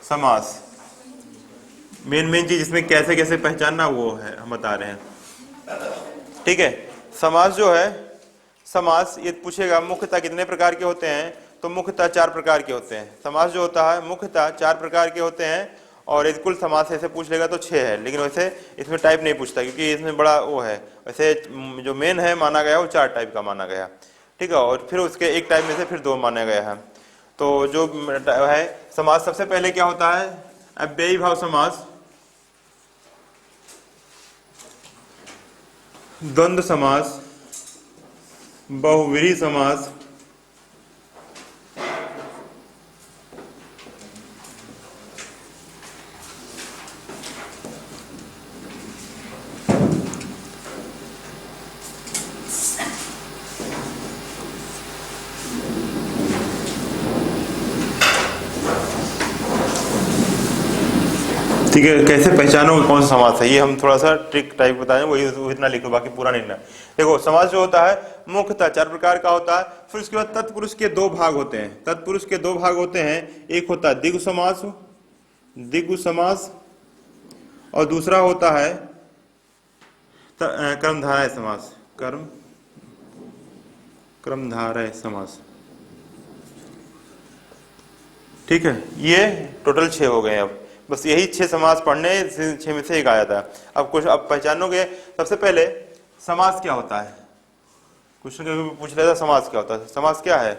समास, मेन चीज इसमें कैसे कैसे पहचानना वो है हम बता रहे हैं। ठीक है, समास जो है, समास ये पूछेगा मुख्यतः कितने प्रकार के होते हैं, तो मुख्यतः 4 प्रकार के होते हैं। समास जो होता है मुख्यतः 4 प्रकार के होते हैं, और यदि कुल समास ऐसे पूछ लेगा तो 6 है, लेकिन वैसे इसमें टाइप नहीं पूछता क्योंकि इसमें बड़ा वो है। वैसे जो मेन है माना गया वो 4 टाइप का माना गया। ठीक है, और फिर उसके एक टाइप में से फिर 2 माना गया है। तो जो है समास, सबसे पहले क्या होता है, अव्ययी भाव समास, द्वंद्व समास, बहुव्रीहि समास, ठीक है। कैसे पहचानोगे कौन सा समास है, ये हम थोड़ा सा ट्रिक टाइप बताएं, वही इतना लिखो, बाकी पूरा नहीं ना। देखो, समास जो होता है मुख्यतः 4 प्रकार का होता है। फिर उसके बाद तत्पुरुष के 2 भाग होते हैं। तत्पुरुष के 2 भाग होते हैं, एक होता है द्विगु समास, द्विगु समास, और दूसरा होता है कर्मधारय समास, कर्मधारय समास। ठीक है, ये टोटल 6 हो गए। अब बस यही 6 समास पढ़ने, 6 में से एक आया था। अब कुछ अब पहचानोगे। सबसे पहले समास क्या होता है, क्वेश्चन कभी पूछ लेता समास क्या होता है। समास क्या है,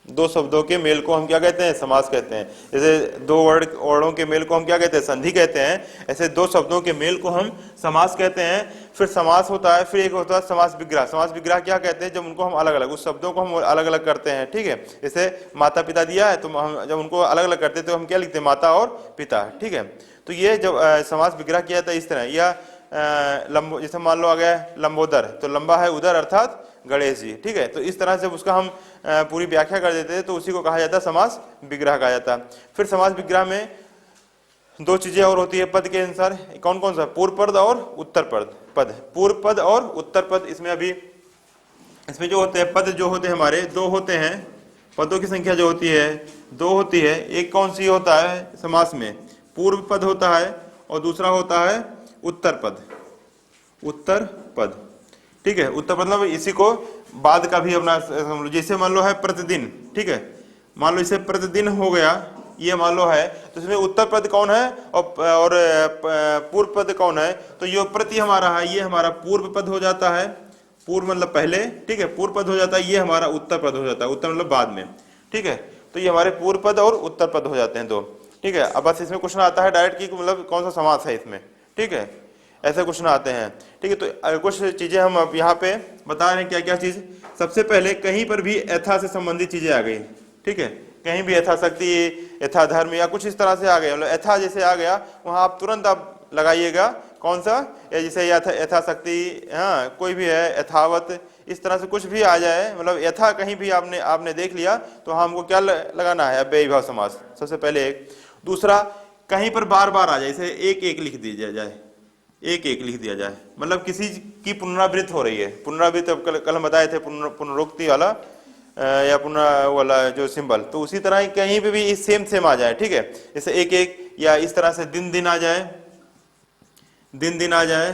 2 शब्दों के मेल को हम क्या कहते हैं, समास कहते हैं। जैसे 2 वर्णों के मेल को हम क्या कहते हैं, संधि कहते हैं। ऐसे 2 शब्दों के मेल को हम समास कहते हैं। फिर समास होता है, फिर एक होता है समास विग्रह। समास विग्रह क्या कहते हैं, जब उनको हम अलग अलग, उस शब्दों को हम अलग अलग करते हैं। ठीक है, जैसे माता पिता दिया है तो हम जब उनको अलग अलग करते हैं तो हम क्या लिखते हैं, माता और पिता। ठीक है, तो ये जब समास विग्रह किया था इस तरह, या जैसे मान लो आ गया लंबोदर, तो लंबा है उदर अर्थात गणेश जी। ठीक है, तो इस तरह से उसका हम पूरी व्याख्या कर देते हैं, तो उसी को कहा जाता है समास विग्रह कहा जाता है। फिर समास विग्रह में 2 चीजें और होती है पद के अनुसार। कौन कौन सा, पूर्व पद और उत्तर पद। पूर्व पद और उत्तर पद, इसमें अभी इसमें जो होते हैं पद जो होते हैं हमारे 2 होते हैं। पदों की संख्या जो होती है 2 होती है। एक कौन सी होता है समास में, पूर्व पद होता है, और दूसरा होता है उत्तर पद। उत्तर पद, ठीक है। उत्तर मतलब इसी को बाद का भी अपना, जैसे मान लो है प्रतिदिन। ठीक है, मान लो इसे प्रतिदिन हो गया, ये मान लो है, तो इसमें उत्तर पद कौन है और पूर्व पद कौन है, तो ये प्रति हमारा है, ये हमारा पूर्व पद हो जाता है। पूर्व मतलब पहले, ठीक है, पूर्व पद हो जाता है, ये हमारा उत्तर पद हो जाता है। उत्तर मतलब बाद में। ठीक है, तो ये हमारे पूर्व पद और उत्तर पद हो जाते हैं 2। ठीक है, अब बस इसमें क्वेश्चन आता है डायरेक्ट की मतलब कौन सा समास है इसमें। ठीक है, ऐसे क्वेश्चन आते हैं। ठीक है, तो कुछ चीजें हम अब यहाँ पे बता रहे हैं, क्या क्या चीज। सबसे पहले कहीं पर भी यथा से संबंधित चीजें आ गई। ठीक है, कहीं भी यथाशक्ति, यथा धर्म या कुछ इस तरह से आ गया, मतलब यथा जैसे आ गया, वहां आप तुरंत आप लगाइएगा कौन सा, या जैसे यथाशक्ति, हाँ कोई भी है, यथावत, इस तरह से कुछ भी आ जाए, मतलब यथा कहीं भी आपने देख लिया, तो हमको क्या लगाना है, अव्ययी भाव समास सबसे पहले एक। दूसरा, कहीं पर बार बार आ जाए, जैसे एक एक लिख दिया जाए, एक एक लिख दिया जाए, मतलब किसी की पुनरावृत्ति हो रही है। पुनरावृत्ति कल हम बताए थे, पुनरुक्ति वाला या पुनः वाला जो सिंबल, तो उसी तरह कहीं पे भी सेम आ जाए। ठीक है, जैसे एक एक, या इस तरह से दिन दिन आ जाए, दिन दिन आ जाए,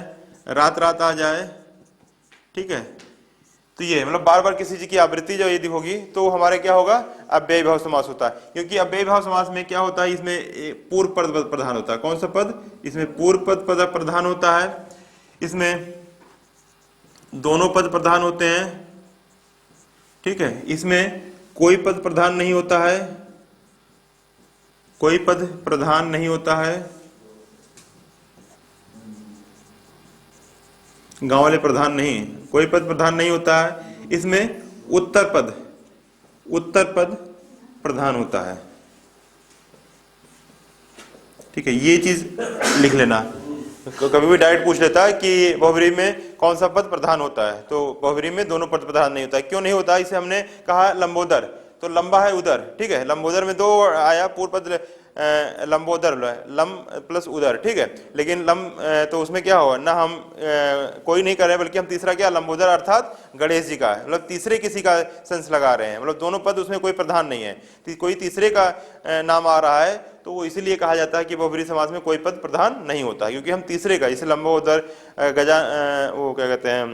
रात रात आ जाए। ठीक है, तो ये मतलब बार बार किसी चीज की आवृत्ति जो यदि होगी तो हमारे क्या होगा, अव्ययी भाव समास होता है। क्योंकि अव्ययी भाव समास में क्या होता है, इसमें पूर्व पद प्रधान होता है। कौन सा पद, इसमें पूर्व पद प्रधान होता है, इसमें दोनों पद प्रधान होते हैं। ठीक है, इसमें कोई पद प्रधान नहीं होता है, कोई पद प्रधान नहीं होता है, गांव वाले प्रधान नहीं, कोई पद प्रधान नहीं होता है। इसमें उत्तर पद प्रधान होता है। ठीक है, ये चीज लिख लेना। कभी भी डायरेक्ट पूछ लेता है कि बहुव्रीहि में कौन सा पद प्रधान होता है, तो बहुव्रीहि में दोनों पद प्रधान नहीं होता है। क्यों नहीं होता, इसे हमने कहा लंबोदर, तो लंबा है उदर, ठीक है, लंबोदर में दो आया पूर्व पद लंबोदर, लम प्लस उदर, ठीक है, लेकिन लम तो उसमें क्या होगा ना, हम कोई नहीं कर रहे बल्कि हम तीसरा क्या लंबोदर अर्थात गणेश जी का है, मतलब तीसरे किसी का सेंस लगा रहे हैं, मतलब दोनों पद उसमें कोई प्रधान नहीं है, कोई तीसरे का नाम आ रहा है तो वो इसीलिए कहा जाता है कि बहुब्रीहि समास में कोई पद प्रधान नहीं होता, क्योंकि हम तीसरे का, जैसे लंबोदर गजा वो क्या कहते हैं,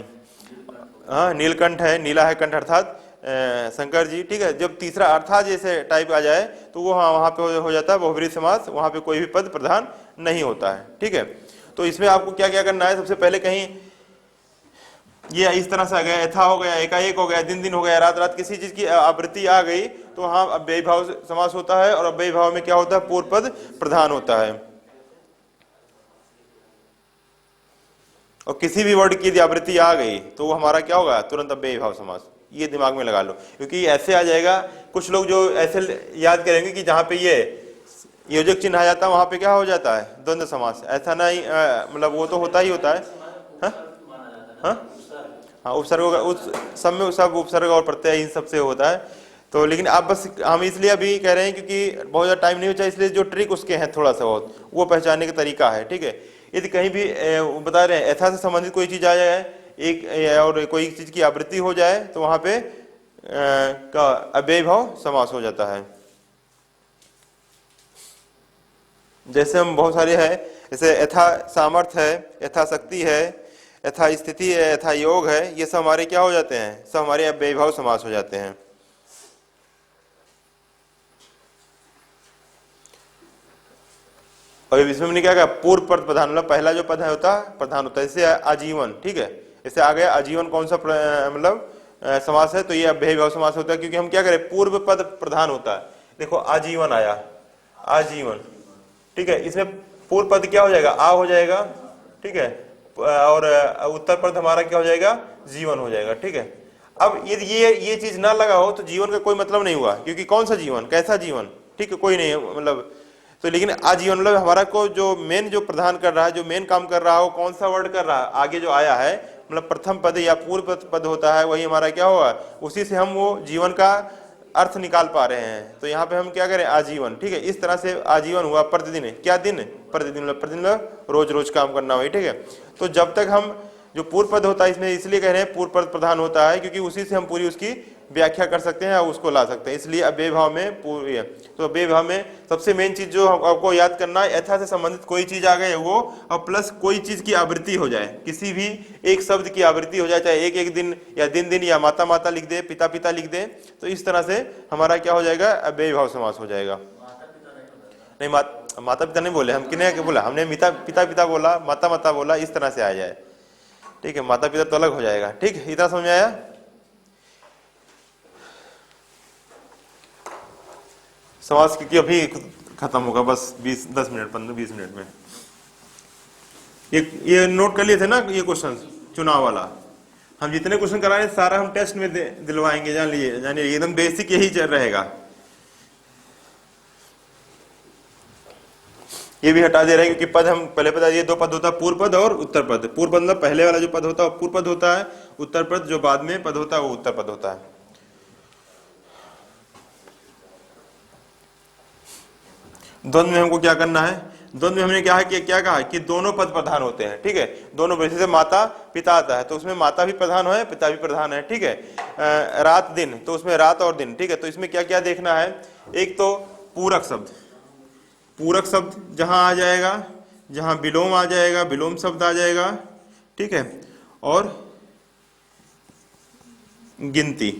हाँ नीलकंठ है, नीला है कंठ अर्थात शंकर जी, ठीक है, जब तीसरा अर्थात जैसे टाइप आ जाए तो वो हाँ वहां पे हो जाता है बहुब्रीहि समास, वहां पे कोई भी पद प्रधान नहीं होता है, ठीक है। तो इसमें आपको क्या क्या करना है, सबसे पहले कहीं ये इस तरह से आ गया, यथा हो गया, एकाएक हो गया, दिन दिन हो गया, रात रात, किसी चीज की आवृत्ति आ गई तो हाँ अव्ययी भाव समास होता है, और अव्ययी भाव में क्या होता है, पूर्व पद प्रधान होता है। और किसी भी वर्ड की यदि आवृत्ति आ गई तो वो हमारा क्या होगा, तुरंत अव्ययी भाव समास, ये दिमाग में लगा लो, क्योंकि ऐसे आ जाएगा। कुछ लोग जो ऐसे याद करेंगे कि जहां पे ये योजक चिन्ह आ जाता है वहां पे क्या हो जाता है, द्वंद्व समास, ऐसा नहीं, मतलब वो तो होता ही होता है, हाँ उपसर्ग उस सब में सब उपसर्ग और प्रत्यय इन सबसे होता है। तो लेकिन आप बस हम इसलिए अभी कह रहे हैं क्योंकि बहुत ज़्यादा टाइम नहीं बचा, इसलिए जो ट्रिक उसके हैं थोड़ा सा बहुत वो पहचानने का तरीका है, ठीक है। यदि कहीं भी बता रहे हैं यथा से संबंधित कोई चीज आ जाए, एक और कोई चीज की आवृत्ति हो जाए तो वहां पे का अव्ययी भाव समास हो जाता है। जैसे हम बहुत सारे हैं, जैसे यथा सामर्थ्य है, यथा शक्ति है, यथा स्थिति है, यथा योग है, ये सब हमारे क्या हो जाते हैं, सब हमारे अव्ययी भाव समास हो जाते हैं। और इसमें मैंने क्या कहा, पूर्व पद प्रधान, मतलब पहला जो पद है होता प्रधान होता है, जैसे आजीवन, ठीक है, जैसे आ गया आजीवन कौन सा मतलब समास है, तो ये अव्ययी भाव समास होता है, क्योंकि हम क्या करें, पूर्व पद प्रधान होता है। देखो आजीवन आया, आजीवन, ठीक है, इसमें पूर्व पद क्या हो जाएगा, आ हो जाएगा, ठीक है, और उत्तर पद हमारा क्या हो जाएगा, जीवन हो जाएगा, ठीक है। अब यदि ये चीज ना लगा हो तो जीवन का कोई मतलब नहीं हुआ, क्योंकि कौन सा जीवन, कैसा जीवन, ठीक है, कोई नहीं मतलब। तो लेकिन आजीवन मतलब हमारा को जो मेन जो प्रधान कर रहा है, जो मेन काम कर रहा है, वो कौन सा वर्ड कर रहा है, आगे जो आया है, मतलब प्रथम पद या पूर्व पद होता है, वही हमारा क्या होगा, उसी से हम वो जीवन का अर्थ निकाल पा रहे हैं। तो यहाँ पे हम क्या करें, आजीवन, ठीक है, इस तरह से आजीवन हुआ, प्रतिदिन, क्या दिन, प्रतिदिन, प्रतिदिन रोज रोज काम करना हुआ, ठीक है। तो जब तक हम जो पूर्व पद होता है, इसमें इसलिए कह रहे हैं पूर्व पद प्रधान होता है, क्योंकि उसी से हम पूरी उसकी व्याख्या कर सकते हैं और उसको ला सकते हैं, इसलिए अव्ययी भाव में पूर्व। तो अव्ययी भाव में सबसे मेन चीज जो आपको याद करना है, यथा से संबंधित कोई चीज आ गई वो, और प्लस कोई चीज की आवृत्ति हो जाए, किसी भी एक शब्द की आवृत्ति हो जाए, चाहे एक एक दिन या दिन दिन या माता माता लिख दे, पिता पिता लिख दे, तो इस तरह से हमारा क्या हो जाएगा, अव्ययी भाव समास हो जाएगा। नहीं माता पिता नहीं बोले हम, किन्हें बोला हमने, पिता पिता बोला, माता माता बोला, इस तरह से आ जाए, ठीक है, माता पिता तो अलग हो जाएगा, ठीक है, इतना समझ आया। समास क्योंकि अभी खत्म होगा, बस 10 मिनट 15-20 मिनट में। ये नोट कर लिए थे ना, ये क्वेश्चन चुनाव वाला, हम जितने क्वेश्चन कराए सारा हम टेस्ट में दिलवाएंगे, जान लिए, जानिए एकदम बेसिक यही चल रहेगा। ये भी हटा दे रहे हैं क्योंकि पद हम पहले बता दिए, दो पद होता है, पूर्व पद और उत्तर पद। पूर्व पद मतलब पहले वाला जो पद होता है वो पूर्व पद होता है, उत्तर पद जो बाद में पद होता है वो उत्तर पद होता है। द्वंद्व में हमको क्या करना है, द्वंद्व में हमने क्या है कि क्या कहा कि दोनों पद प्रधान होते हैं, ठीक है, दोनों, जैसे माता पिता आता है तो उसमें माता भी प्रधान है, पिता भी प्रधान है, ठीक है। रात दिन तो उसमें रात और दिन, ठीक है। तो इसमें क्या क्या देखना है, एक तो पूरक शब्द, पूरक शब्द जहां आ जाएगा, जहां विलोम आ जाएगा, विलोम शब्द आ जाएगा, ठीक है, और गिनती,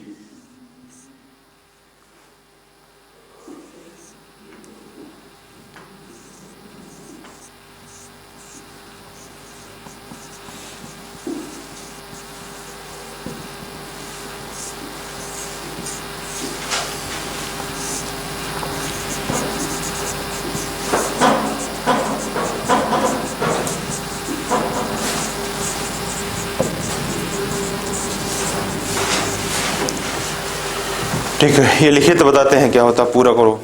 ठीक है। ये लिखिए तो बताते हैं क्या होता, पूरा करो।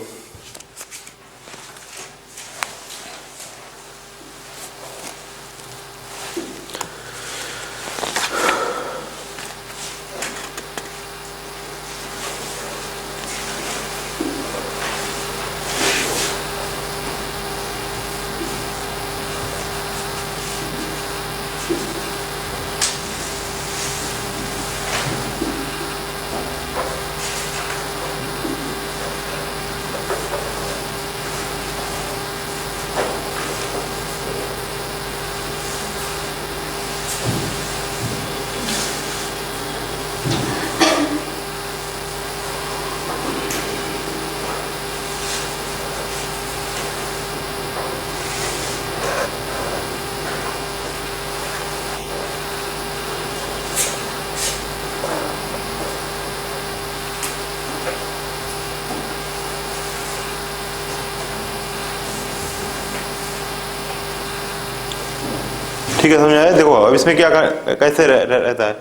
ठीक है, समझ आया। देखो अब इसमें क्या कैसे रहता है,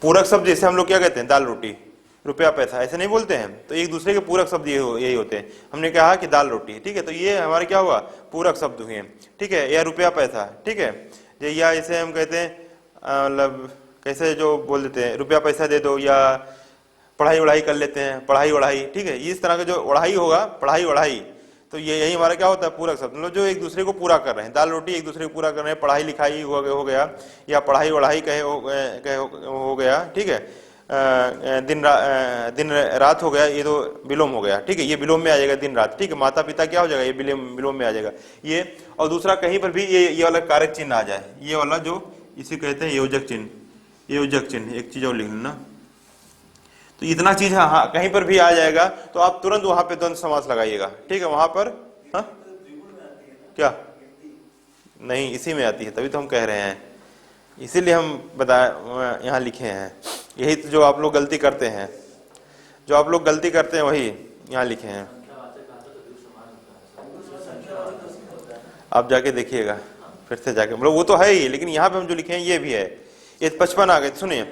पूरक शब्द जैसे हम लोग क्या कहते हैं, दाल रोटी रुपया पैसा, ऐसे नहीं बोलते हैं, तो एक दूसरे के पूरक शब्द यही होते हैं। हमने कहा कि दाल रोटी, ठीक है, तो ये हमारे क्या हुआ, पूरक शब्द हुए, ठीक है, या रुपया पैसा, ठीक है, या जैसे हम कहते हैं मतलब कैसे जो बोल देते हैं रुपया पैसा दे दो, या पढ़ाई वढ़ाई कर लेते हैं, पढ़ाई वढ़ाई, ठीक है, इस तरह का जो वढ़ाई होगा, पढ़ाई वढ़ाई, तो ये यही हमारा क्या होता है, पूरक शब्द, मतलब जो एक दूसरे को पूरा कर रहे हैं। दाल रोटी एक दूसरे को पूरा कर रहे हैं, पढ़ाई लिखाई हो गया, या पढ़ाई वढ़ाई हो गया, ठीक है, दिन रात हो गया, ये तो विलोम हो गया, ठीक है, ये विलोम में आ जाएगा दिन रात, ठीक है, माता पिता क्या हो जाएगा, ये विलोम में आ जाएगा ये। और दूसरा कहीं पर भी ये वाला कारक चिन्ह आ जाए, ये वाला जो इसे कहते हैं योजक चिन्ह, योजक चिन्ह, एक चीज और लिख लेना, तो इतना चीज हाँ कहीं पर भी आ जाएगा तो आप तुरंत वहां पे द्वंद्व समास लगाइएगा, ठीक है, वहां पर हाँ क्या नहीं, इसी में आती है, तभी तो हम कह रहे हैं, इसीलिए हम बताए यहाँ लिखे हैं। यही तो जो आप लोग गलती करते हैं, जो आप लोग गलती करते हैं वही यहाँ लिखे हैं, आप जाके देखिएगा फिर से जाके, मतलब वो तो है ही, लेकिन यहाँ पे हम जो लिखे हैं ये भी है। ये 55 आ गए, सुनिए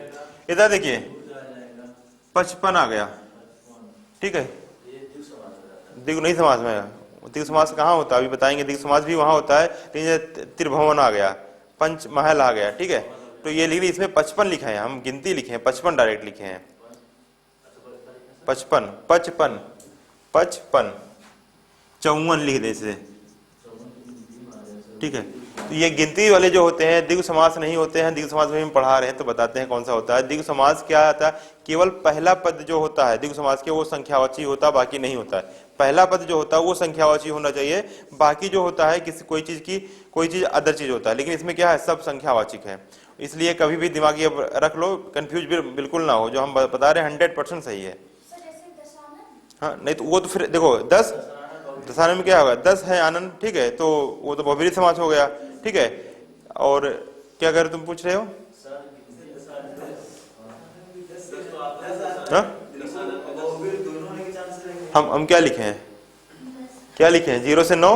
इधर देखिए 55 आ गया, ठीक है, दिग् नहीं समास में, दिग् समास कहाँ होता है अभी बताएंगे, दिग् समास भी वहां होता है, लेकिन त्रिभुवन आ गया, पंच महल आ गया, ठीक है, तो ये लिख इसमें 55 लिखा है, हम गिनती लिखे हैं, 55 डायरेक्ट लिखे हैं, 55 55 55 54 लिख दे इसे, ठीक है। तो ये गिनती वाले जो होते हैं दिग् समास नहीं होते हैं, दिग् समास में हम पढ़ा रहे हैं तो बताते हैं कौन सा होता है। दिग् समास क्या आता है, केवल पहला पद जो होता है दिग् समास के वो संख्यावाची होता है, बाकी नहीं होता है। पहला पद जो होता है वो संख्यावाची होना चाहिए, बाकी जो होता है किसी कोई चीज अदर चीज होता है, लेकिन इसमें क्या है सब संख्यावाचक है, इसलिए कभी भी दिमागी रख लो, कंफ्यूज बिल्कुल ना हो, जो हम बता रहे हैं 100% सही है। हाँ नहीं तो वो तो फिर देखो 10 दशानन में क्या होगा, 10 है आनंद, ठीक है, तो वो तो बहुब्रीहि समास हो गया, ठीक है। और क्या कर तुम पूछ रहे हो, हाँ हम क्या लिखे हैं, क्या लिखे हैं, 0 से 9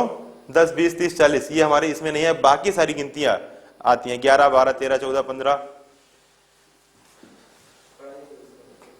10 20 30 40, ये हमारे इसमें नहीं है, बाकी सारी गिनतियां आती हैं 11 12 13 14 15।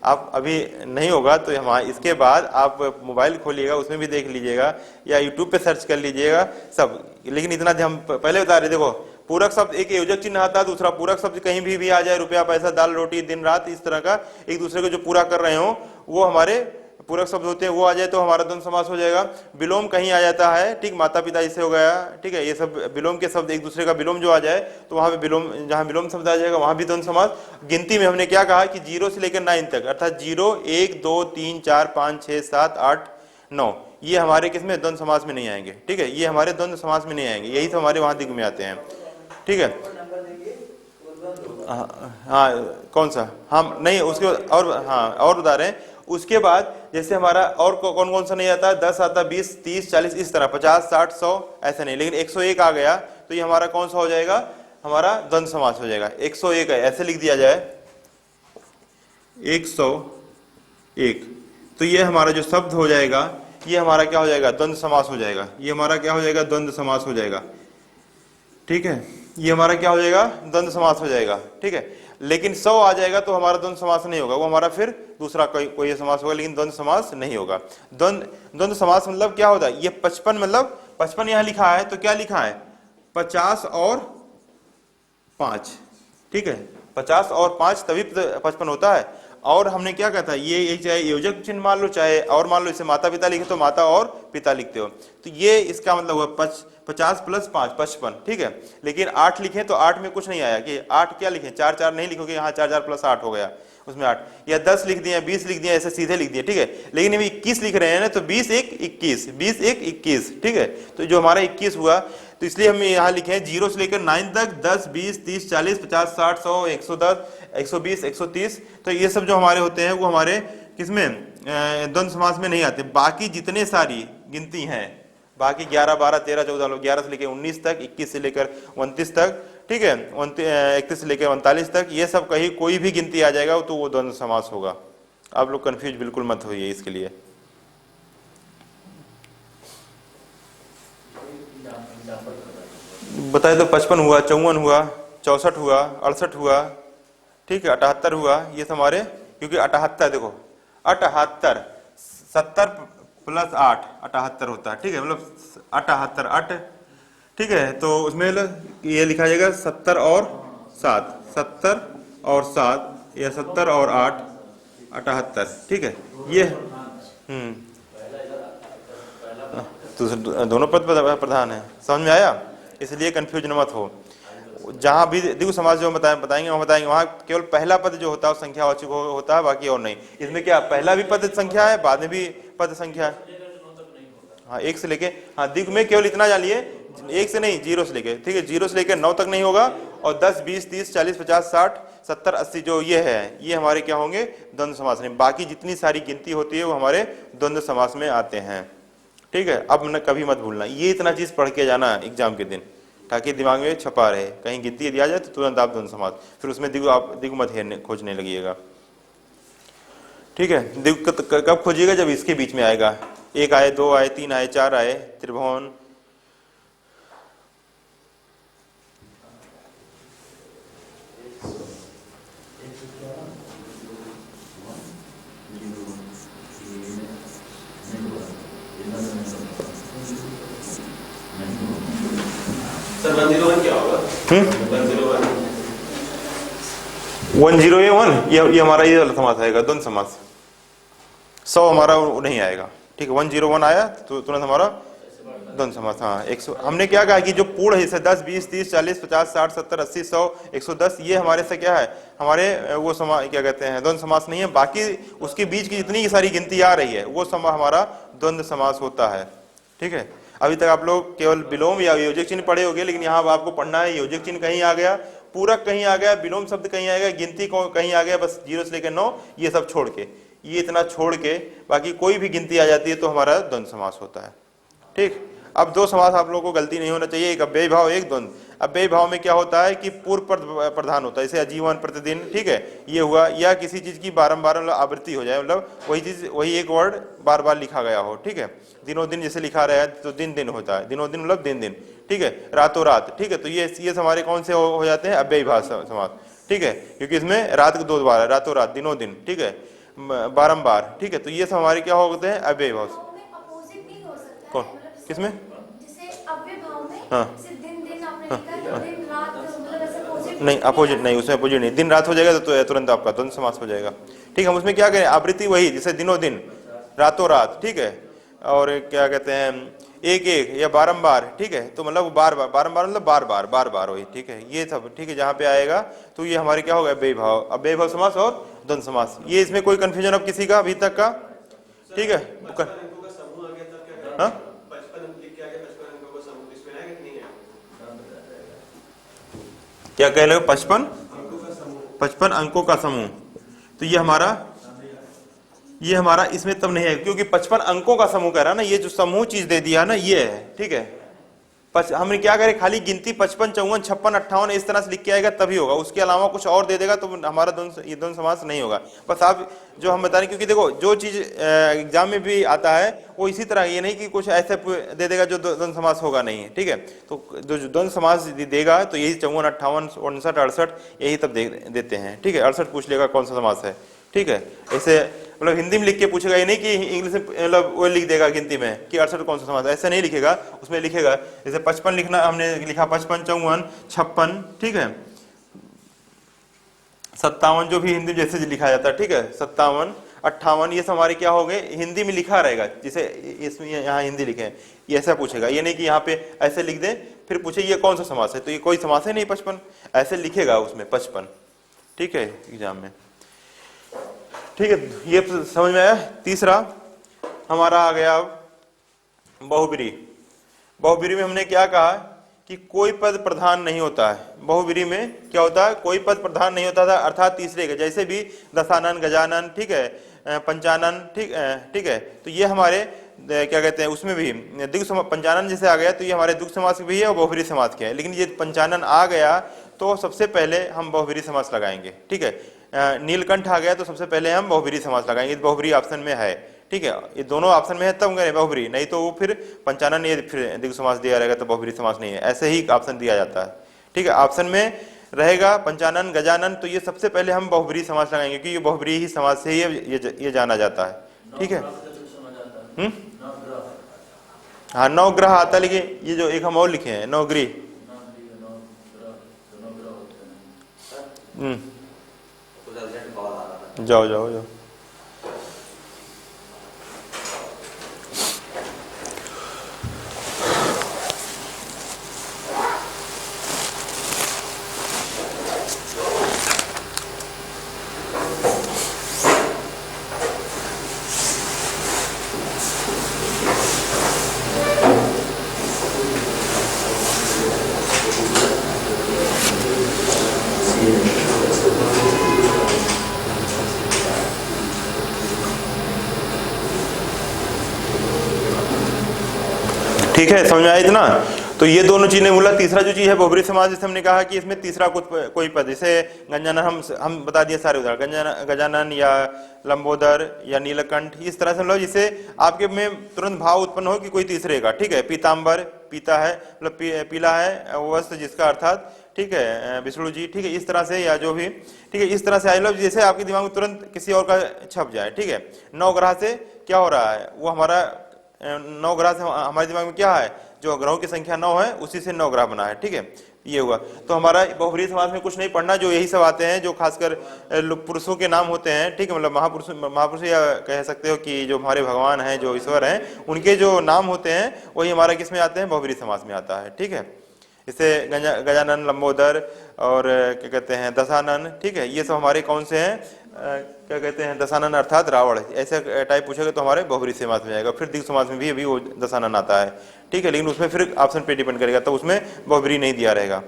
आप अभी नहीं होगा तो हम इसके बाद आप मोबाइल खोलिएगा, उसमें भी देख लीजिएगा, या यूट्यूब पे सर्च कर लीजिएगा सब, लेकिन इतना हम पहले बता रहे, देखो पूरक शब्द एक योजक चिन्ह आता है, दूसरा पूरक शब्द कहीं भी आ जाए, रुपया पैसा दाल रोटी दिन रात, इस तरह का एक दूसरे को जो पूरा कर रहे हो वो हमारे पूरक शब्द होते हैं, वो आ जाए तो हमारा द्वंद्व समास हो जाएगा। विलोम कहीं आ जाता है, ठीक, माता पिता इससे हो गया, ठीक है, ये सब विलोम के शब्द एक दूसरे का विलोम जो आ जाए तो वहां पे विलोम, जहां विलोम शब्द आ जाएगा वहां भी द्वंद्व समास। गिनती में हमने क्या कहा कि 0 से लेकर 9 तक, अर्थात 0 1 2 3 4 5 6 7 8 9, ये हमारे किसमें द्वंद्व समास में नहीं आएंगे, ठीक है, ये हमारे द्वंद्व समास में नहीं आएंगे, यही तो हमारे वहां दिग् में आते हैं, ठीक है। हाँ कौन सा, हम नहीं उसके और हाँ और बता रहे हैं, उसके बाद जैसे हमारा और कौन कौन सा नहीं आता, 10 आता, 20 30 40 इस तरह, 50 60 100 ऐसा नहीं, लेकिन 101 आ गया तो ये हमारा कौन सा हो जाएगा, हमारा द्वंद्व समास हो जाएगा। 101 है, ऐसे लिख दिया जाए 101, तो ये हमारा जो शब्द हो जाएगा ये हमारा क्या हो जाएगा, द्वंद्व समास हो जाएगा, ये हमारा क्या हो जाएगा, द्वंद्व समास हो जाएगा, ठीक है, ये हमारा क्या हो जाएगा, द्वंद्व समास हो जाएगा, ठीक है। लेकिन 100 आ जाएगा तो हमारा द्वंद्व समास नहीं होगा, वो हमारा फिर दूसरा कोई समास होगा, लेकिन द्वंद्व समास नहीं होगा। द्वंद्व समास मतलब क्या होता है, ये 55 मतलब 55 यहाँ लिखा है तो क्या लिखा है, 50 और 5, ठीक है, 50 और 5 तभी 55 होता है। और हमने क्या कहता है, ये चाहे योजक चिन्ह मान लो, चाहे और मान लो, इसे माता पिता लिखे तो माता और पिता लिखते हो, तो ये इसका मतलब हुआ 50 + 5 55, ठीक है। लेकिन 8 लिखे तो 8 में कुछ नहीं आया कि 8 क्या लिखे, 4 4 नहीं लिखोगे, यहाँ 4 4 + 8 हो गया, उसमें 8, या 10 लिख दिया, 20 लिख दिया, ऐसे सीधे लिख दिया, ठीक है। लेकिन अभी 21 लिख रहे हैं ना, तो 20 1 21 20 1 21, ठीक है, तो जो हमारा 21 हुआ, तो इसलिए हम यहाँ लिखे हैं 0 से लेकर 9 तक 10 20 30 40 50 60 100 110 120 130, तो ये सब जो हमारे होते हैं वो हमारे किसमें, द्वंद्व समास में नहीं आते। बाकी जितने सारी गिनती हैं, बाकी 11 12 13 14, 11 से लेकर 19 तक, 21 से लेकर 29 तक, ठीक है, 31 से लेकर 39 तक, ये सब कहीं कोई भी गिनती आ जाएगा तो वो द्वंद्व समास होगा। आप लोग कंफ्यूज बिल्कुल मत होइए इसके लिए। बताए तो 55 हुआ, 54 हुआ, 64 हुआ, 68 हुआ, ठीक है, 78 हुआ, ये हमारे, क्योंकि 78 देखो 78 70 प्लस 8 78 होता है, ठीक है, मतलब 78 8, ठीक है, तो उसमें ये लिखा जाएगा 70 और 7, 70 और 7 या 70 और 8 78, ठीक है, ये तो दोनों पद प्रधान है, समझ में आया, इसलिए कंफ्यूजन मत हो। जहां भी द्विगु समास जो बताएंगे वहां केवल पहला पद जो होता है संख्यावाचक होता है, बाकी और नहीं। इसमें क्या पहला भी पद संख्या है, बाद में भी पद संख्या है। हाँ, 1 से लेके, हाँ द्विगु में केवल इतना जानिए, 1 से नहीं 0 से लेके, ठीक है, 0 से लेकर 9 तक नहीं होगा, और 10 20 30 40 50 60 70 80 जो ये है, ये हमारे क्या होंगे, द्वंद्व समास में। बाकी जितनी सारी गिनती होती है वो हमारे द्वंद्व समास में आते हैं, ठीक है। अब न कभी मत भूलना, ये इतना चीज पढ़ के जाना एग्जाम के दिन, ताकि दिमाग में छपा रहे, कहीं गिनती दिया जाए तो तुरंत आप द्वंद्व समास, फिर उसमें द्विगु मत खोजने लगिएगा, ठीक है। द्विगु कब खोजिएगा, जब इसके बीच में आएगा, 1 आए, 2 आए, 3 आए, 4 आए, त्रिभुवन, सर 101 क्या होगा? 101 ये हमारा ये वाला समास आएगा, द्वंद्व समास। 100 हमारा नहीं आएगा, ठीक है, 101 आया तो तुरंत हमारा द्वंद्व समास। हाँ 100, हमने क्या कहा कि जो पूर्ण हिस्से 10 20 30 40 50 60 70 80 100 110 ये हमारे से क्या है, हमारे वो समास क्या कहते हैं, द्वंद्व समास नहीं है। बाकी उसके बीच की जितनी सारी गिनती आ रही है वो समास हमारा द्वंद्व समास होता है, ठीक है। अभी तक आप लोग केवल विलोम या योजक चिन्ह पढ़े होंगे, लेकिन यहाँ आपको पढ़ना है योजक चिन्ह कहीं आ गया, पूरक कहीं आ गया, विलोम शब्द कहीं आ गया, गिनती कहीं आ गया, बस 0 से लेकर 9 ये सब छोड़ के, ये इतना छोड़ के बाकी कोई भी गिनती आ जाती है तो हमारा द्वंद्व समास होता है, ठीक। अब 2 समास आप लोगों को गलती नहीं होना चाहिए, एक अव्ययी भाव, एक द्वंद्व। अव्ययी भाव में क्या होता है कि पूर्व पद प्रधान होता है, जैसे आजीवन, प्रतिदिन, ठीक है, ये हुआ, या किसी चीज की बारंबार आवृत्ति हो जाए, मतलब वही चीज वही एक वर्ड बार बार लिखा गया हो, ठीक है। दिनों दिन जैसे लिखा रहा है तो दिन दिन होता है, दिनों दिन मतलब दिन दिन, ठीक है, रातों रात, ठीक है, तो ये हमारे कौन से हो जाते हैं, अव्ययी भाव समास, ठीक है, क्योंकि इसमें रात को 2 बार है, रातों रात, दिनों दिन, ठीक है, बारंबार, ठीक है, तो ये सब हमारे क्या होते हैं, अव्ययी भाव। कौन किसमें? हाँ नहीं, अपोजिट नहीं, उसमें अपोजिट नहीं, दिन रात हो जाएगा तो तुरंत आपका द्वंद्व समास हो जाएगा, ठीक। हम उसमें क्या करें, आवृत्ति वही, जैसे दिनों दिन, रातों रात, ठीक है, और क्या कहते हैं एक एक या बारंबार, ठीक है, तो मतलब बार बार, बारंबार मतलब बार बार वही, ठीक है, ये सब, ठीक है, जहाँ पे आएगा तो ये हमारे क्या होगा, अव्ययी भाव, अव्ययी भाव समास और द्वंद्व समास। ये इसमें कोई कंफ्यूजन अब किसी का अभी तक का, ठीक है। हाँ क्या कह रहे हो, 55 अंकों का समूह, तो ये हमारा इसमें तब नहीं है, क्योंकि 55 अंकों का समूह कह रहा है ना, ये जो समूह चीज दे दिया ना ये है, ठीक है। हमने क्या करें, खाली गिनती 55 54 56 58 इस तरह से लिख के आएगा तभी होगा, उसके अलावा कुछ और दे देगा तो हमारा द्वंद्व समास नहीं होगा। बस आप जो हम बता रहे, क्योंकि देखो जो चीज एग्जाम में भी आता है वो इसी तरह, ये नहीं कि कुछ ऐसे दे देगा जो द्वंद्व समास होगा नहीं है, ठीक है। तो जो द्वंद्व समास देगा तो यही 54 58 59 68 यही तब देते हैं, ठीक है। 68 पूछ लेगा कौन सा समास है, ठीक है। ऐसे मतलब हिंदी में लिख के पूछेगा, ये नहीं कि इंग्लिश में मतलब वो लिख देगा गिनती में कि 68 कौन सा समास, ऐसा नहीं लिखेगा, उसमें लिखेगा जैसे 55 लिखना, हमने लिखा 55 54 56, ठीक है, 57 जो भी हिंदी में जैसे लिखा जाता है, ठीक है, 57 58 ये सब हमारे क्या हो गए, हिंदी में लिखा रहेगा, जैसे इसमें यहाँ हिंदी लिखे, ये ऐसा पूछेगा, ये नहीं कि यहाँ पे ऐसे लिख दे फिर पूछे ये कौन सा समास है, तो ये कोई समास है नहीं 55, ऐसे लिखेगा उसमें 55, ठीक है, एग्जाम में, ठीक है। ये समझ में आया। तीसरा हमारा आ गया बहुब्री। बहुब्री में हमने क्या कहा कि कोई पद प्रधान नहीं होता है, बहुब्री में क्या होता है, कोई पद प्रधान नहीं होता था, अर्थात तीसरे के, जैसे भी दशानन, गजानन, ठीक है, पंचानन, ठीक है, तो ये हमारे क्या कहते हैं, उसमें भी द्विगु पंचानन जैसे आ गया तो ये हमारे द्विगु समास भी है और बहुब्री समास के है, लेकिन ये पंचानन आ गया तो सबसे पहले हम बहुब्री समास लगाएंगे, ठीक है। नीलकंठ आ गया तो सबसे पहले हम बहुब्री समास लगाएंगे, बहुब्री ऑप्शन में है, ठीक है, ये दोनों ऑप्शन में है तब करें बहुब्री, नहीं तो वो फिर पंचानन ये फिर द्विगु समास दिया रहेगा तो बहुब्री समास नहीं है, ऐसे ही ऑप्शन दिया जाता है, ठीक है। ऑप्शन में रहेगा पंचानन, गजानन, तो ये सबसे पहले हम बहुब्रीहि समास लगाएंगे क्योंकि ये बहुब्रीहि ही समास से ये जाना जाता है। ठीक है। हाँ, नौ ग्रह आता है, लेकिन ये जो एक हम और लिखे हैं नवग्रह। जाओ जाओ जाओ। ठीक है, समझ में आया इतना। तो ये दोनों चीजें बोला। तीसरा जो चीज है बहुब्रीहि समास, जैसे हमने कहा कि इसमें तीसरा कोई पद, जैसे गजानन हम बता दिए सारे उदाहरण, गजानन या लंबोदर या नीलकंठ, इस तरह से मतलब जिसे आपके में तुरंत भाव उत्पन्न हो कि कोई तीसरे का। ठीक है। पीताम्बर, पीता है मतलब पीला है वो वस्त्र जिसका, अर्थात ठीक है विष्णु जी। ठीक है, इस तरह से या जो भी, ठीक है, इस तरह से आई लो जैसे आपके दिमाग में तुरंत किसी और का छप जाए। ठीक है। नौ ग्रह से क्या हो रहा है, वो हमारा नौ ग्रह से हमारे दिमाग में क्या है, जो ग्रहों की संख्या 9 है उसी से 9 ग्रह बना है। ठीक है, ये हुआ। तो हमारा बहुब्रीहि समास में कुछ नहीं पढ़ना, जो यही सब आते हैं जो खासकर पुरुषों के नाम होते हैं। ठीक है, मतलब महापुरुष या कह सकते हो कि जो हमारे भगवान हैं, जो ईश्वर हैं, उनके जो नाम होते हैं वही हमारा किस में आते हैं, बहुब्रीहि समास में आता है। ठीक है। इससे गजानन, लंबोदर और क्या कहते हैं दशानन। ठीक है, ये सब हमारे कौन से हैं, क्या कहते हैं दशानन अर्थात रावण। ऐसे टाइप पूछेगा तो हमारे बहुब्रीहि समास में जाएगा। फिर दिग् समास में भी अभी वो दशानन आता है। ठीक है, लेकिन उसमें फिर ऑप्शन पे डिपेंड करेगा, तो उसमें बहुब्रीहि नहीं दिया रहेगा।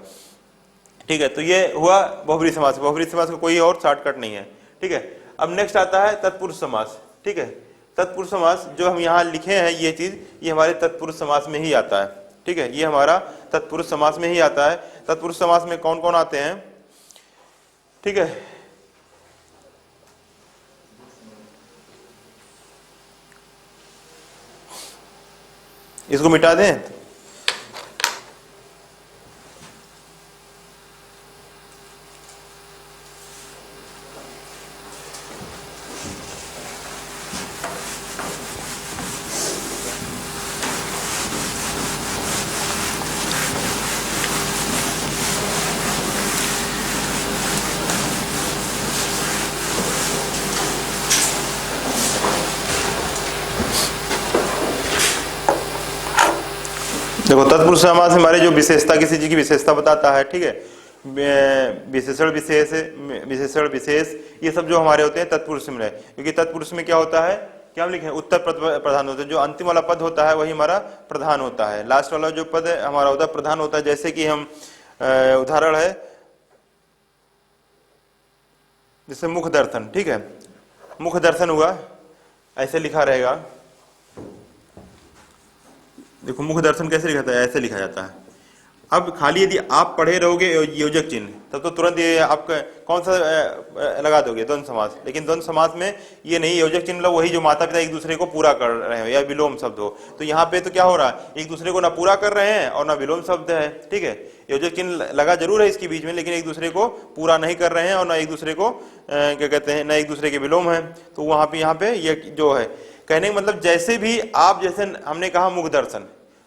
ठीक है, तो ये हुआ बहुब्रीहि समास। बहुब्रीहि समास का कोई और शॉर्टकट नहीं है। ठीक है। अब नेक्स्ट आता है तत्पुरुष समास। ठीक है, तत्पुरुष समास जो हम यहाँ लिखे हैं ये चीज, ये हमारे तत्पुरुष समास में ही आता है। ठीक है, ये हमारा तत्पुरुष समास में ही आता है। तत्पुरुष समास में कौन कौन आते हैं, ठीक है, इसको मिटा दें। देखो, तत्पुरुष समास हमारे जो विशेषता, किसी चीज की विशेषता बताता है। ठीक है, विशेषण विशेष, विशेषण विशेष, ये सब जो हमारे होते हैं तत्पुरुष में है। क्योंकि तत्पुरुष में क्या होता है, क्या हम लिखे, उत्तर प्रधान होता है। जो अंतिम वाला पद होता है वही हमारा प्रधान होता है। लास्ट वाला जो पद है हमारा होता है प्रधान होता है। जैसे कि हम उदाहरण है जैसे मुख दर्शन। ठीक है, मुख दर्शन हुआ, ऐसे लिखा रहेगा। देखो, मुख दर्शन कैसे लिखा जाता है, ऐसे लिखा जाता है। अब खाली यदि आप पढ़े रहोगे योजक चिन्ह, तब तो तुरंत ये आपका कौन सा लगा दोगे, द्वंद्व समास। लेकिन द्वंद्व समास में ये नहीं, योजक चिन्ह मतलब वही जो माता पिता एक दूसरे को पूरा कर रहे हो या विलोम शब्द हो। तो यहाँ पे तो क्या हो रहा है, एक दूसरे को ना पूरा कर रहे हैं और ना विलोम शब्द है। ठीक है, योजक चिन्ह लगा जरूर है इसके बीच में, लेकिन एक दूसरे को पूरा नहीं कर रहे हैं और ना एक दूसरे को क्या कहते हैं, ना एक दूसरे के विलोम है। तो वहां पे यहाँ पे ये जो है कहने का मतलब, जैसे भी आप, जैसे हमने कहा मुख दर्शन,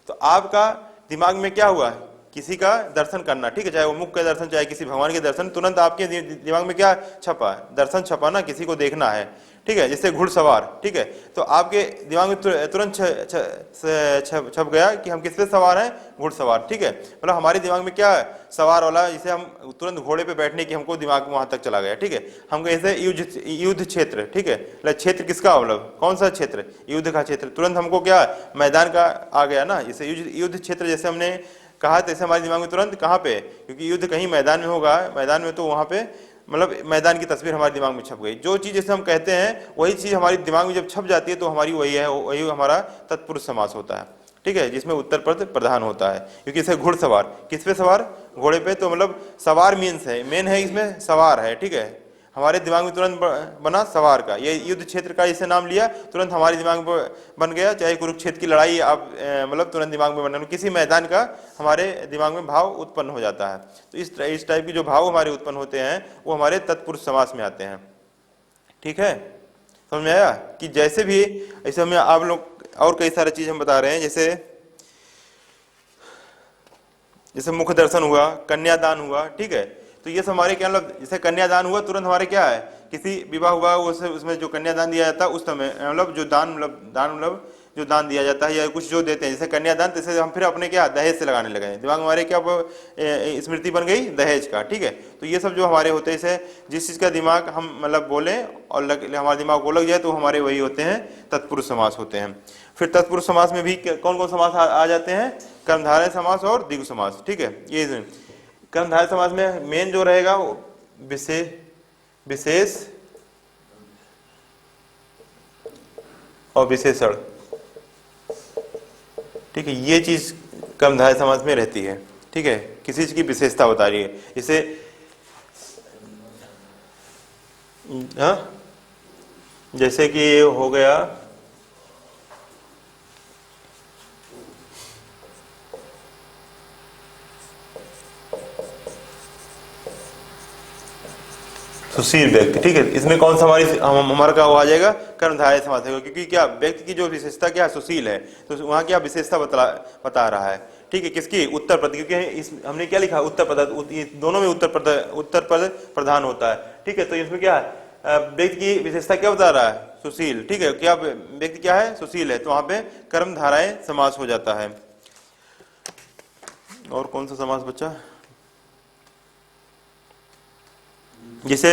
तो आपका दिमाग में क्या हुआ, किसी का दर्शन करना। ठीक है, चाहे वो मुख का दर्शन, चाहे किसी भगवान के दर्शन, तुरंत आपके दिमाग में क्या छपा, दर्शन छपा ना, किसी को देखना है। ठीक है, जैसे घुड़सवार। ठीक है, तो आपके दिमाग में तुरंत छप गया कि हम किस पे सवार हैं, घुड़सवार। ठीक है, मतलब हमारे दिमाग में क्या है, सवार वाला, जिसे हम तुरंत घोड़े पे बैठने की हमको दिमाग में वहां तक चला गया। ठीक है, हम ऐसे युद्ध क्षेत्र। ठीक है, क्षेत्र किसका, मतलब कौन सा क्षेत्र, युद्ध का क्षेत्र। तुरंत हमको क्या मैदान का आ गया ना, जैसे युद्ध क्षेत्र जैसे हमने कहा, तैसे हमारे दिमाग में तुरंत कहाँ पे, क्योंकि युद्ध कहीं मैदान में होगा, मैदान में, तो वहां पे मतलब मैदान की तस्वीर हमारे दिमाग में छप गई। जो चीज जैसे हम कहते हैं वही चीज हमारे दिमाग में जब छप जाती है तो हमारी वही है, वही हमारा तत्पुरुष समास होता है। ठीक है, जिसमें उत्तर पद प्रधान होता है। क्योंकि इसे घुड़सवार, किस पे सवार, घोड़े पे, तो मतलब सवार मीन्स है, मेन है इसमें सवार है। ठीक है, हमारे दिमाग में तुरंत बना सवार का, ये युद्ध क्षेत्र का इसे नाम लिया, तुरंत हमारे दिमाग में बन गया। चाहे कुरुक्षेत्र की लड़ाई आप मतलब तुरंत दिमाग में बना, किसी मैदान का हमारे दिमाग में भाव उत्पन्न हो जाता है। तो इस टाइप के जो भाव हमारे उत्पन्न होते हैं वो हमारे तत्पुरुष समास में आते हैं। ठीक है, समझ में आया कि जैसे भी ऐसे हमें आप लोग और कई सारी चीज हम बता रहे हैं, जैसे मुख दर्शन हुआ, कन्यादान हुआ। ठीक है, तो ये सब हमारे क्या मतलब, जैसे कन्यादान हुआ तुरंत हमारे क्या है, किसी विवाह हुआ उसमें जो कन्यादान दिया जाता है उस समय मतलब जो दान मतलब जो दान दिया जाता है या कुछ जो देते हैं, जैसे कन्यादान, जैसे हम फिर अपने क्या दहेज से लगाने लगे, दिमाग में हमारे क्या स्मृति बन गई दहेज का। ठीक है, तो ये सब जो हमारे होते हैं, जैसे जिस चीज का दिमाग हम मतलब बोले और हमारे दिमाग को लग जाए तो हमारे वही होते हैं तत्पुरुष समास होते हैं। फिर तत्पुरुष समास में भी कौन कौन समास आ जाते हैं, कर्मधारय समास और द्विगु समास। ठीक है, ये कर्मधारय समास में मेन जो रहेगा विशेष और विशेषण। ठीक है, ये चीज कर्मधारय समास में रहती है। ठीक है, किसी चीज की विशेषता बता रही है, इसे जैसे कि ये हो गया सुशील व्यक्ति। ठीक है, इसमें कौन सा हमारा का आ जाएगा, कर्मधारय समास है, क्योंकि क्या व्यक्ति की जो विशेषता क्या है, सुशील है, तो वहां क्या विशेषता बता रहा है। ठीक है, किसकी, उत्तर पद, क्योंकि हमने क्या लिखा, उत्तर पद, दोनों में उत्तर पद प्रधान होता है। ठीक है, तो इसमें क्या है, व्यक्ति की विशेषता क्या बता रहा है, सुशील। ठीक है, क्या व्यक्ति क्या है, सुशील है, तो वहां पे कर्मधारय समास हो जाता है। और कौन सा समास बचा, जिसे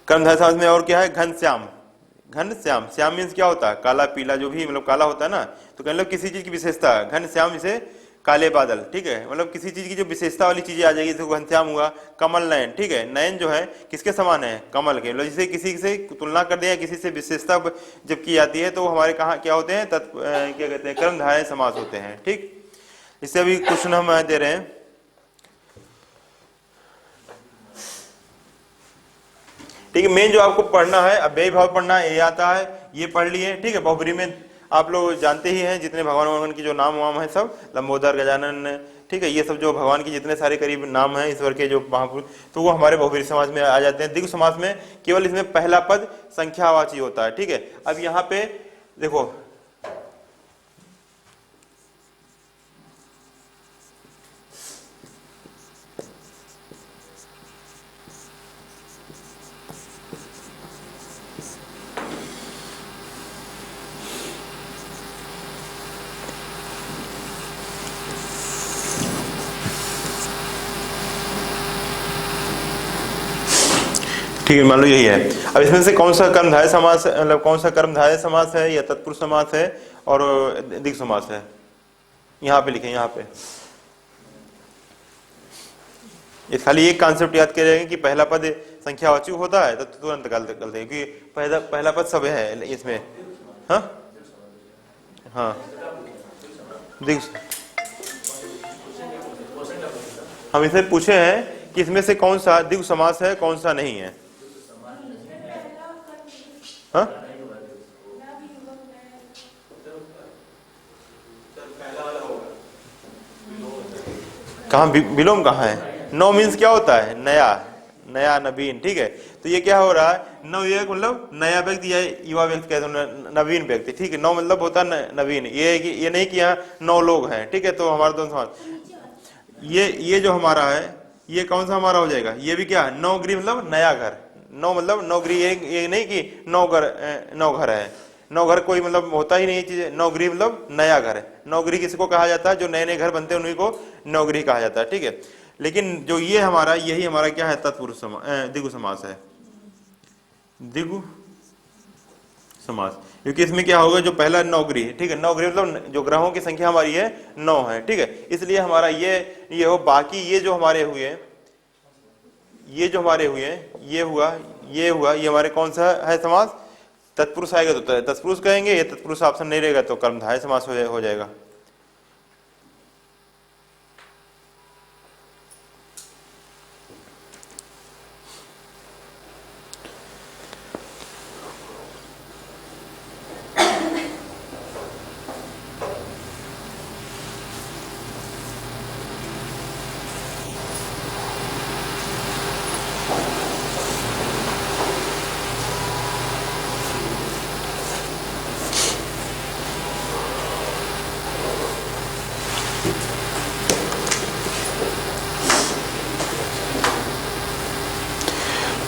कर्मधारय समास में और क्या है, घनश्याम। घनश्याम, श्याम मीन्स क्या होता है, काला पीला जो भी मतलब काला होता है ना, तो कह लो किसी चीज की विशेषता, घनश्याम जैसे काले बादल। ठीक है, मतलब किसी चीज की जो विशेषता वाली चीजें आ जाएगी, जैसे घनश्याम हुआ, कमल नयन। ठीक है, नयन जो है किसके समान है, कमल के, मतलब जिसे किसी से तुलना कर दें या किसी से विशेषता जब की जाती है तो हमारे कहाँ क्या होते हैं, क्या कहते हैं, कर्मधारय समास होते हैं। ठीक, इससे अभी क्वेश्चन हम दे रहे हैं। ठीक है, मेन जो आपको पढ़ना है, अव्ययी भाव पढ़ना है, ये आता है, ये पढ़ लिए। ठीक है, बहुब्री में आप लोग जानते ही हैं, जितने भगवान की जो नाम वाम है सब, लंबोदर, गजानन, ठीक है, ये सब जो भगवान की जितने सारे करीब नाम हैं ईश्वर के जो महापुरुष, तो वो हमारे बहुब्री समाज में आ जाते हैं। द्विगु समाज में केवल इसमें पहला पद संख्यावाची होता है। ठीक है, अब यहाँ पे देखो, ठीक है, मान लो यही है। अब इसमें से कौन सा कर्मधारय समास, मतलब कौन सा कर्मधारय समास है या तत्पुरुष समास है और द्विगु समास है, यहाँ पे लिखें। यहाँ पे ये खाली एक कॉन्सेप्ट याद करेंगे कि पहला पद संख्यावाची होता है तो तुरंत गलत क्योंकि पहला पद सब है इसमें। हाँ हाँ, हम इसे पूछे हैं कि इसमें से कौन सा द्विगु समास है, कौन सा नहीं है। हाँ, कहाँ विलोम कहाँ है, नव मीन्स क्या होता है, नया, नया, नवीन। ठीक है, तो ये क्या हो रहा है, नवयुवक मतलब नया व्यक्ति या युवा व्यक्ति कहते हैं, नवीन व्यक्ति। ठीक है, नव मतलब होता है नवीन, ये नहीं कि यहाँ 9 लोग हैं। ठीक है, तो हमारा दोनों समाज, ये जो हमारा है ये कौन सा हमारा हो जाएगा, ये भी क्या, नवगृह मतलब नया घर, नौ मतलब नौगृह, ये नहीं कि नौ घर है, नौ घर कोई मतलब होता ही नहीं चीज, नौगृह मतलब नया घर है। नौगृह किसको कहा जाता है, जो नए नए घर बनते हैं उन्हीं को नौगृह कहा जाता है। ठीक है, लेकिन जो ये हमारा, यही हमारा क्या है, तत्पुरुष द्विगु समास है, द्विगु समास, क्योंकि इसमें क्या होगा, जो पहला नौगृह। ठीक है, नौगृह मतलब जो ग्रहों की संख्या हमारी है 9 है। ठीक है, इसलिए हमारा ये हो, बाकी ये जो हमारे हुए, ये जो हमारे हुए, ये हुआ, ये हुआ, ये हमारे कौन सा है समास, तत्पुरुष आएगा तो तत्पुरुष कहेंगे, ये तत्पुरुष ऑप्शन नहीं रहेगा तो कर्मधारय समास हो जाएगा।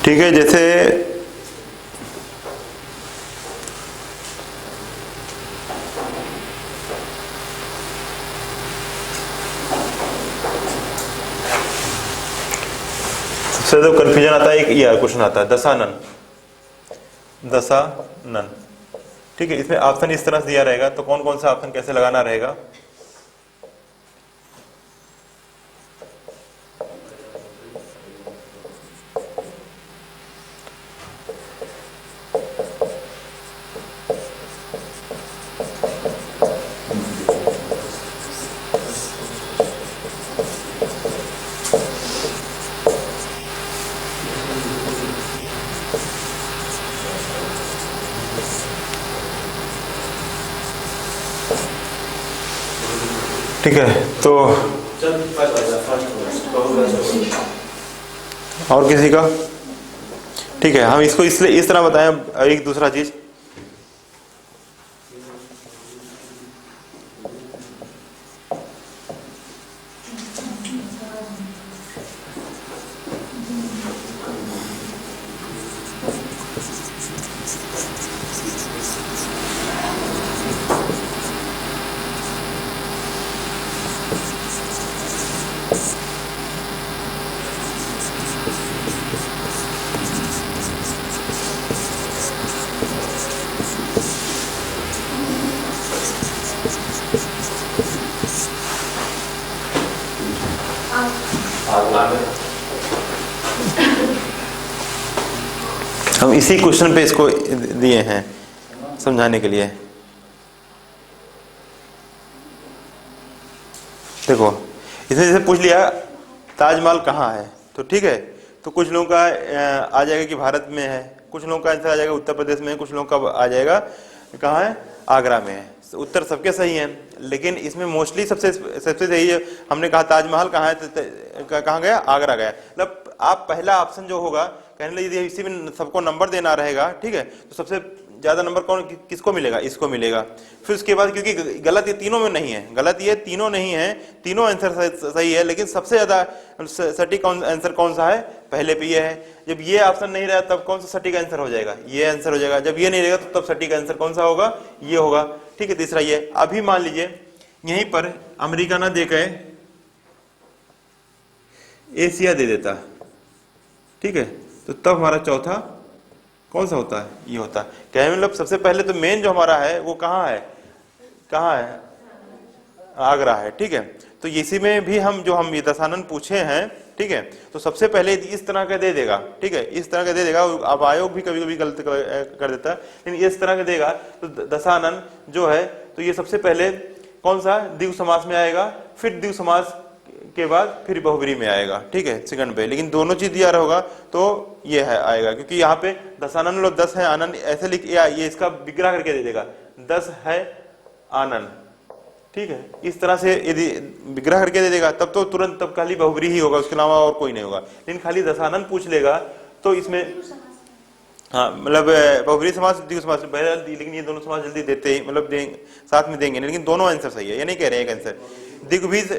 ठीक है, जैसे सबसे तो कंफ्यूजन आता है, एक ये क्वेश्चन आता है दशानन, दशानन। ठीक है, इसमें ऑप्शन इस तरह से दिया रहेगा, तो कौन कौन सा ऑप्शन कैसे लगाना रहेगा। ठीक है, तो और किसी का? ठीक है, हम इसको इसलिए इस तरह बताएं। एक दूसरा चीज, हम इसी क्वेश्चन पे इसको दिए हैं समझाने के लिए। देखो, इसने जैसे पूछ लिया ताजमहल कहाँ है, तो ठीक है, तो कुछ लोगों का आ जाएगा कि भारत में है, कुछ लोगों का आंसर आ जाएगा उत्तर प्रदेश में है, कुछ लोगों का आ जाएगा कहाँ है, आगरा में है। उत्तर सबके सही हैं, लेकिन इसमें मोस्टली सबसे सही है। हमने कहा ताजमहल कहाँ है, कहाँ गया, आगरा गया। मतलब आप पहला ऑप्शन जो होगा, कहने लगे यदि इसी में सबको नंबर देना रहेगा, ठीक है, तो सबसे ज्यादा नंबर कौन किसको मिलेगा, इसको मिलेगा। फिर उसके बाद, क्योंकि गलत ये तीनों में नहीं है, गलत ये तीनों नहीं है, तीनों आंसर सही है, लेकिन सबसे ज्यादा सटीक आंसर कौन सा है, पहले पे ये है। जब ये ऑप्शन नहीं रहा तब कौन सा सटीक आंसर हो जाएगा, ये आंसर हो जाएगा। जब ये नहीं रहेगा तो तब सटीक आंसर कौन सा होगा, ये होगा। ठीक है, तीसरा ये। अभी मान लीजिए यहीं पर अमेरिका ना देके एशिया दे देता, ठीक है, तो तब हमारा चौथा कौन सा होता है, ये होता है। क्या मतलब सबसे पहले तो मेन जो हमारा है वो कहाँ है, कहाँ है, आगरा है। ठीक है, तो इसी में भी हम ये दशानन पूछे हैं, ठीक है, तो सबसे पहले इस तरह का दे देगा, ठीक है, इस तरह का दे देगा। अब आयोग भी कभी कभी गलत कर देता है, लेकिन इस तरह का देगा तो दशानन जो है, तो ये सबसे पहले कौन सा द्विगु समास में आएगा, फिर द्विगु समास के बाद फिर बहुब्री में आएगा। ठीक है, सेकंड पे, लेकिन दोनों चीज दिया रहेगा तो ये है आएगा, क्योंकि यहाँ पे दशानन लोग 10 है आनंद ऐसे लिख, ये इसका विग्रह करके दे देगा, 10 है आनंद। ठीक है, इस तरह से यदि विग्रह करके दे देगा तब तो तुरंत तब खाली बहुब्री ही होगा, उसके अलावा और कोई नहीं होगा। लेकिन खाली दशानन पूछ लेगा तो इसमें हाँ, मतलब बहुब्री समास द्विगु समास, लेकिन ये दोनों समास जल्दी देते ही, मतलब साथ में देंगे, लेकिन दोनों आंसर सही है, ये नहीं कह रहे हैं एक आंसर। दिग्विज,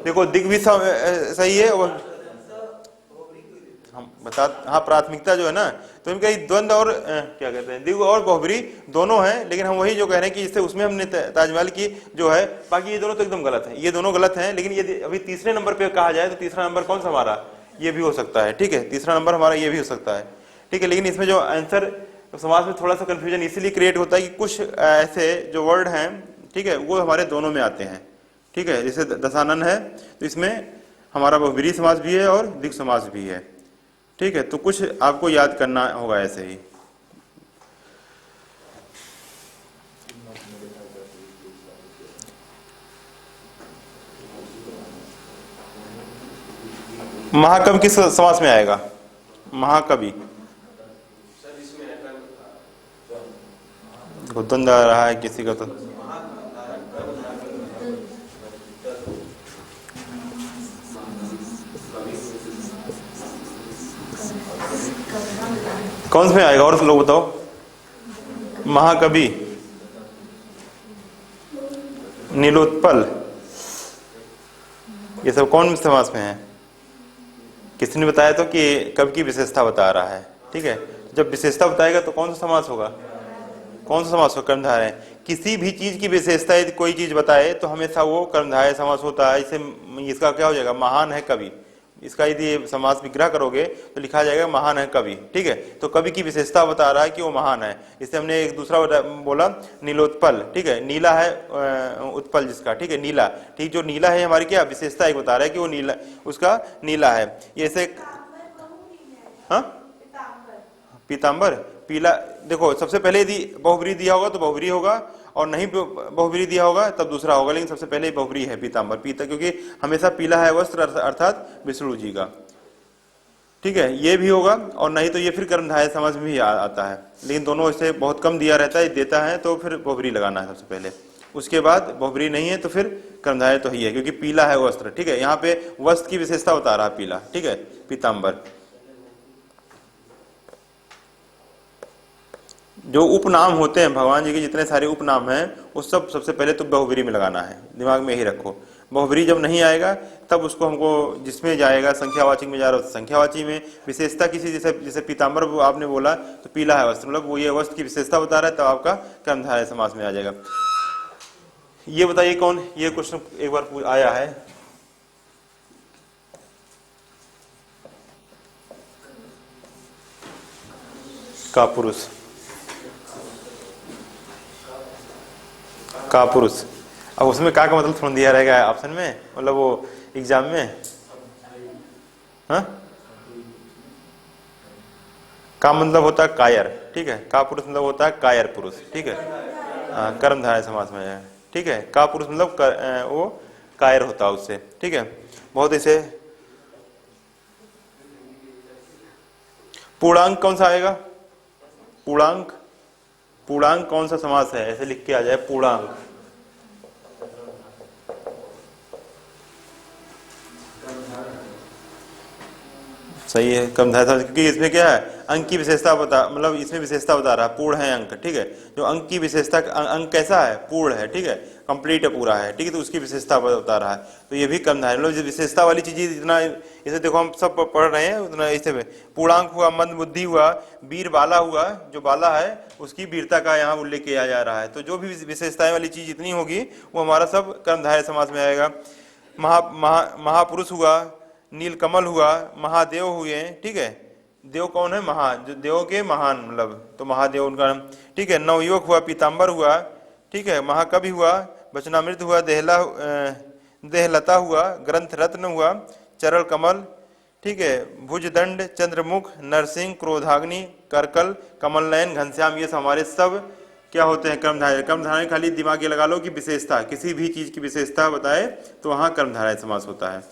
देखो दिग्विज सही है, और हम बता, हाँ प्राथमिकता जो है ना, तो इनका द्वंद्व और क्या कहते हैं, द्विगु और बहुब्री दोनों हैं, लेकिन हम वही जो कह रहे हैं कि इससे उसमें हमने ताजमहल की जो है, बाकी ये दोनों तो एकदम गलत है, ये दोनों गलत हैं। लेकिन ये अभी तीसरे नंबर पे कहा जाए तो तीसरा नंबर कौन सा हमारा, ये भी हो सकता है। ठीक है, तीसरा नंबर हमारा ये भी हो सकता है। ठीक है, लेकिन इसमें जो आंसर समाज में थोड़ा सा कंफ्यूजन इसीलिए क्रिएट होता है कि कुछ ऐसे जो वर्ड हैं, ठीक है, वो हमारे दोनों में आते हैं। ठीक है, जैसे दशानन है तो इसमें हमारा बहुब्री समास भी है और द्विगु समास भी है। ठीक है, तो कुछ आपको याद करना होगा ऐसे ही। महाकवि किस समास में आएगा, महाकवि द्वंद्व आ रहा है किसी का, तो कौन से में आएगा, और लोग बताओ। महाकवि, नीलोत्पल, ये सब कौन समास में है? किसी ने बताया तो कि कब की विशेषता बता रहा है, ठीक है। जब विशेषता बताएगा तो कौन सा समास होगा? कौन सा समास होगा? कर्मधारय। किसी भी चीज की विशेषता यदि कोई चीज बताए तो हमेशा वो कर्मधारय समास होता है। इसे इसका क्या हो जाएगा? महान है कवि। इसका यदि समास विग्रह करोगे तो लिखा जाएगा महान है कवि, ठीक है। तो कवि की विशेषता बता रहा है कि वो महान है। इससे हमने एक दूसरा बोला नीलोत्पल, ठीक है। नीला है उत्पल जिसका, ठीक है, नीला, ठीक। जो नीला है हमारी क्या विशेषता एक बता रहा है कि वो नीला, उसका नीला है। ये ऐसे हाँ पीताम्बर, पीला। देखो सबसे पहले यदि बहुब्री दिया होगा तो बहुब्री होगा, और नहीं बहुब्री दिया होगा तब दूसरा होगा, लेकिन सबसे पहले बहुब्री है पीताम्बर, पीता, क्योंकि हमेशा पीला है वस्त्र अर्थात विष्णु जी का, ठीक है। ये भी होगा, और नहीं तो ये फिर कर्मधारय समास में भी आता है, लेकिन दोनों इससे बहुत कम दिया रहता है, देता है तो फिर बहुब्री लगाना है सबसे पहले। उसके बाद बहुब्री नहीं है तो फिर कर्मधारय तो ही है, क्योंकि पीला है वस्त्र, ठीक है। यहाँ पे वस्त्र की विशेषता बता रहा है पीला, ठीक है, पीताम्बर। जो उपनाम होते हैं भगवान जी के, जितने सारे उपनाम हैं वो सब सबसे पहले तो बहुब्री में लगाना है, दिमाग में ही रखो। बहुब्री जब नहीं आएगा तब उसको हमको जिसमें जाएगा संख्यावाची में जा रहा हो तो संख्यावाची में। विशेषता किसी जैसे जैसे पीताम्बर आपने बोला तो पीला है वस्त्र, मतलब वो ये वस्त्र की विशेषता बता रहा है, तब आपका कर्मधारय समास में आ जाएगा। ये बताइए कौन, ये क्वेश्चन एक बार आया है, कापुरुष, कापुरुष। अब उसमें का मतलब थोड़ा दिया रहेगा ऑप्शन में, मतलब वो एग्जाम में, हाँ का मतलब होता है कायर, ठीक है। का पुरुष मतलब होता है कायर पुरुष, ठीक है। कर्मधारय समास में है, ठीक है। का पुरुष मतलब वो कायर होता है उससे, ठीक है। बहुत इसे पूर्णांक कौन सा आएगा? पूर्णांक, पूर्णांक कौन सा समास है? ऐसे लिख के आ जाए पूर्णांक। सही है, कर्मधारय, क्योंकि इसमें क्या है अंक की विशेषता बता, मतलब इसमें विशेषता बता रहा है, पूर्ण है अंक, ठीक है। जो अंक की विशेषता, अंक कैसा है? पूर्ण है, ठीक है, कंप्लीट है, पूरा है, ठीक है, तो उसकी विशेषता बता रहा है। तो ये भी कर्मधारय, मतलब विशेषता वाली चीज जितना इसे देखो हम सब पढ़ रहे हैं उतना इसे पूर्णांक हुआ, मंद बुद्धि हुआ, वीर बाला हुआ, जो बाला है उसकी वीरता का यहाँ उल्लेख किया जा रहा है। तो जो भी विशेषताएं वाली चीज जितनी होगी वो हमारा सब कर्मधारय समास में आएगा। महापुरुष हुआ, नीलकमल हुआ, महादेव हुए, ठीक है। देव कौन है? महा, जो देव के महान, मतलब तो महादेव उनका नाम, ठीक है। नवयुवक हुआ, पीताम्बर हुआ, ठीक है। महाकवि हुआ, वचनामृत हुआ, देहलता हुआ, ग्रंथ रत्न हुआ, चरण कमल, ठीक है। भुजदंड, चंद्रमुख, नरसिंह, क्रोधाग्नि, करकल, कमल नयन, घनश्याम, ये हमारे सब क्या होते हैं? कर्मधारय। कर्मधारय खाली दिमाग ये लगा लो कि विशेषता, किसी भी चीज की विशेषता बताए तो वहां कर्मधारय समास होता है।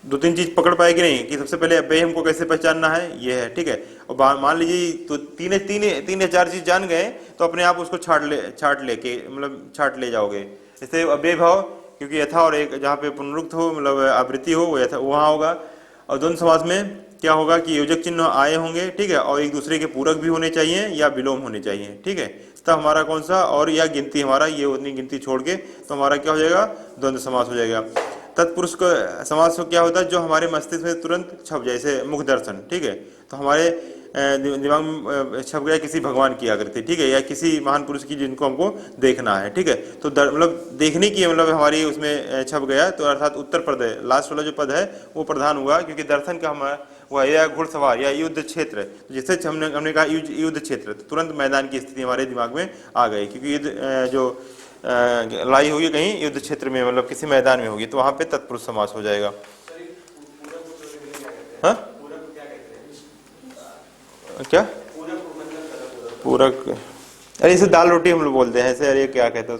दो तीन चीज पकड़ पाएगी नहीं कि सबसे पहले अव्यय हमको कैसे पहचानना है, ये है, ठीक है। और मान लीजिए तो तीन या चार चीज जान गए तो अपने आप उसको छाट ले जाओगे। जैसे अव्यय भाव, क्योंकि यथा और एक जहाँ पे पुनरुक्त हो, मतलब आवृत्ति हो, वो यथा वहाँ होगा। और द्वंद्व समास में क्या होगा कि योजक चिन्ह आए होंगे, ठीक है, और एक दूसरे के पूरक भी होने चाहिए या विलोम होने चाहिए, ठीक है। तब हमारा कौन सा, और या गिनती हमारा, ये उतनी गिनती छोड़ के तो हमारा क्या हो जाएगा? द्वंद्व समास हो जाएगा। तत्पुरुष का समास क्या होता है? जो हमारे मस्तिष्क में तुरंत छप जाए, जैसे मुख दर्शन, ठीक है। तो हमारे दिमाग में छप गया किसी भगवान की आकृति, ठीक है, या किसी महान पुरुष की जिनको हमको देखना है, ठीक है। तो मतलब देखने की, मतलब हमारी उसमें छप गया, तो अर्थात उत्तर प्रदेश लास्ट वाला जो पद है वो प्रधान हुआ, क्योंकि दर्शन का हमारा वह या घुड़सवार या युद्ध क्षेत्र, जैसे हमने कहा युद्ध क्षेत्र, तो तुरंत मैदान की स्थिति हमारे दिमाग में आ गई, क्योंकि युद्ध जो लड़ाई होगी कहीं युद्ध क्षेत्र में, मतलब किसी मैदान में होगी, तो वहां पे तत्पुरुष समास हो जाएगा। हाँ क्या पूरक? अरे इसे दाल रोटी हम लोग बोलते हैं ऐसे, अरे क्या कहते हैं